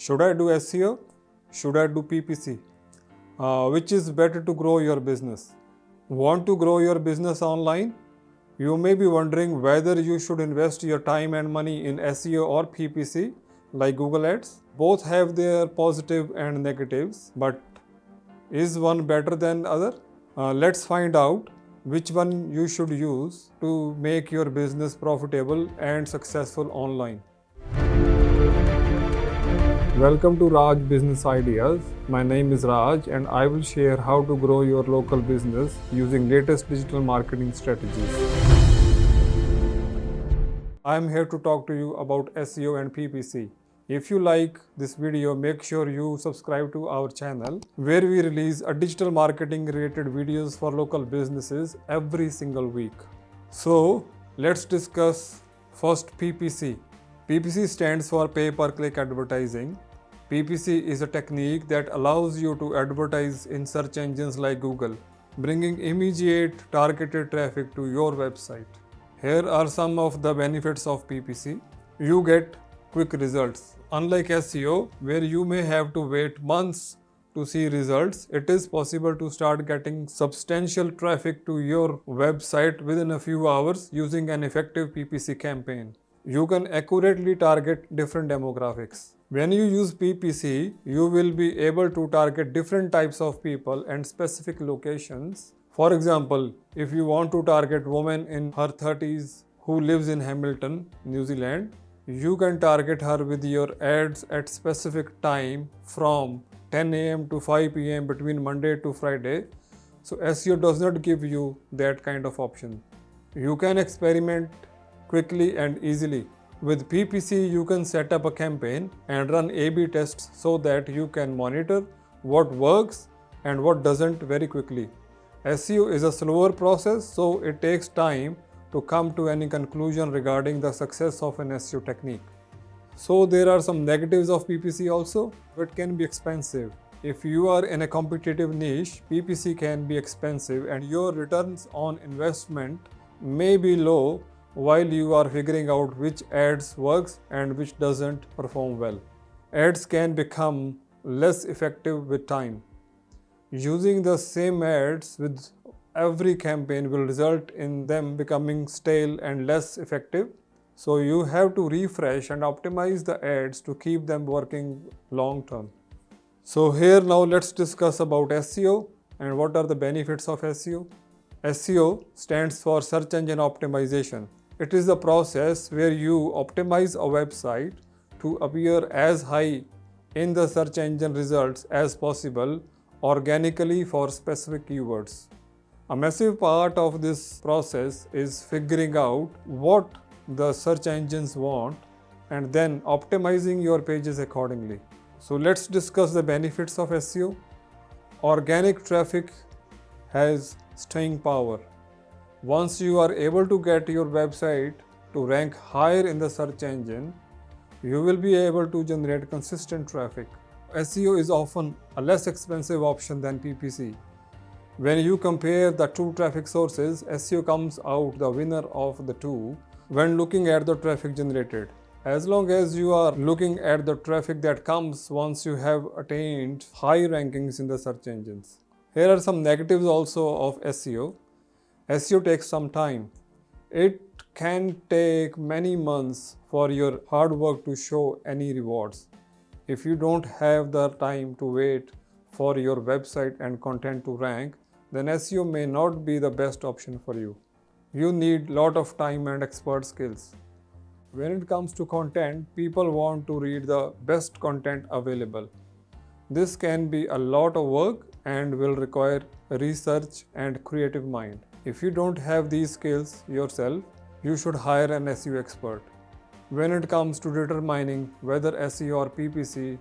Should I do SEO? Should I do PPC? Which is better to grow your business? Want to grow your business online? You may be wondering whether you should invest your time and money in SEO or PPC like Google Ads. Both have their positive and negatives, but is one better than other? Let's find out which one you should use to make your business profitable and successful online. Welcome to Raj Business Ideas. My name is Raj and I will share how to grow your local business using latest digital marketing strategies. I am here to talk to you about SEO and PPC. If you like this video, make sure you subscribe to our channel where we release a digital marketing related videos for local businesses every single week. So let's discuss first PPC. PPC stands for pay-per-click advertising. PPC is a technique that allows you to advertise in search engines like Google, bringing immediate targeted traffic to your website. Here are some of the benefits of PPC. You get quick results. Unlike SEO, where you may have to wait months to see results, it is possible to start getting substantial traffic to your website within a few hours using an effective PPC campaign. You can accurately target different demographics. When you use PPC, you will be able to target different types of people and specific locations. For example, if you want to target women in her 30s who lives in Hamilton, New Zealand, you can target her with your ads at specific time from 10 a.m. to 5 p.m. between Monday to Friday. So SEO does not give you that kind of option. You can experiment quickly and easily. With PPC, you can set up a campaign and run A/B tests so that you can monitor what works and what doesn't very quickly. SEO is a slower process, so it takes time to come to any conclusion regarding the success of an SEO technique. So there are some negatives of PPC also. It can be expensive. If you are in a competitive niche, PPC can be expensive and your returns on investment may be low while you are figuring out which ads works and which doesn't perform well. Ads can become less effective with time. Using the same ads with every campaign will result in them becoming stale and less effective. So you have to refresh and optimize the ads to keep them working long term. So here now let's discuss about SEO and what are the benefits of SEO. SEO stands for search engine optimization. It is the process where you optimize a website to appear as high in the search engine results as possible organically for specific keywords. A massive part of this process is figuring out what the search engines want and then optimizing your pages accordingly. So let's discuss the benefits of SEO. Organic traffic has staying power. Once you are able to get your website to rank higher in the search engine, you will be able to generate consistent traffic. SEO is often a less expensive option than PPC. When you compare the two traffic sources, SEO comes out the winner of the two when looking at the traffic generated. As long as you are looking at the traffic that comes once you have attained high rankings in the search engines. Here are some negatives also of SEO. SEO takes some time. It can take many months for your hard work to show any rewards. If you don't have the time to wait for your website and content to rank, then SEO may not be the best option for you. You need a lot of time and expert skills. When it comes to content, people want to read the best content available. This can be a lot of work and will require research and creative mind. If you don't have these skills yourself, you should hire an SEO expert. When it comes to determining whether SEO or PPC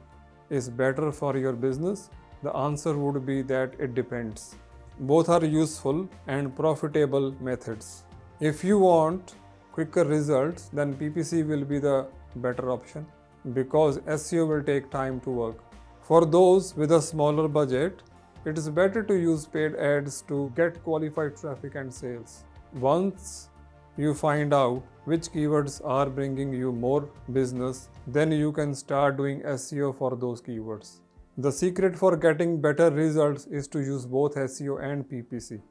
is better for your business, the answer would be that it depends. Both are useful and profitable methods. If you want quicker results, then PPC will be the better option because SEO will take time to work. For those with a smaller budget, it is better to use paid ads to get qualified traffic and sales. Once you find out which keywords are bringing you more business, then you can start doing SEO for those keywords. The secret for getting better results is to use both SEO and PPC.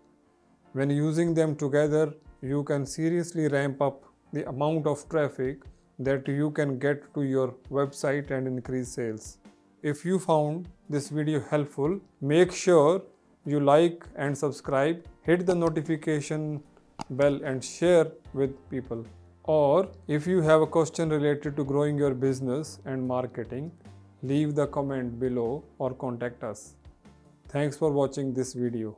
When using them together, you can seriously ramp up the amount of traffic that you can get to your website and increase sales. If you found this video helpful, make sure you like and subscribe, hit the notification bell and share with people. Or if you have a question related to growing your business and marketing, leave the comment below or contact us. Thanks for watching this video.